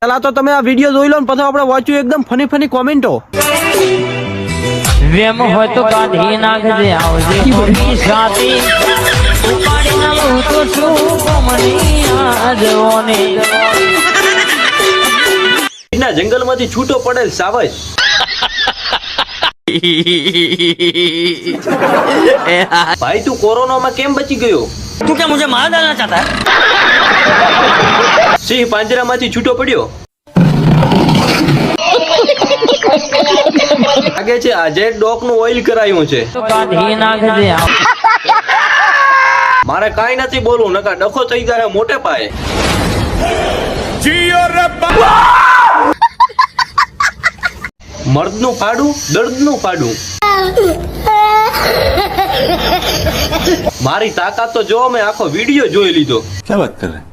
પેલા તો તમે આ વિડીયો જોઈ લો ને પછી આપણે વાંચ્યું એકદમ ફની ફની કોમેન્ટો. વેમ હોય તો કાઢી નાખજે આવજે કોની સાથે ઉપાડી ના લઉં તો શું કોમની આજોને ના જંગલમાંથી છૂટો પડેલ સાવજ. ભાઈ તું કોરોનામાં કેમ બચી ગયો? તું क्या मुझे मार डालना चाहता है? સિંહ પાંજરામાંથી છૂટો પડ્યો. લાગે છે આ જેટ ડોગ નું ઓઇલ કરાયું છે. તો કાઢી નાખજે મારે કાઈ નથી બોલવું નકા ડખો થઈ જાય મોટે પાયે. મર્દનું ફાડું દર્દનું ફાડું. મારી તાકાત તો જો મેં આખો વિડીયો જોઈ લીધો. क्या बात कर रहे हैं?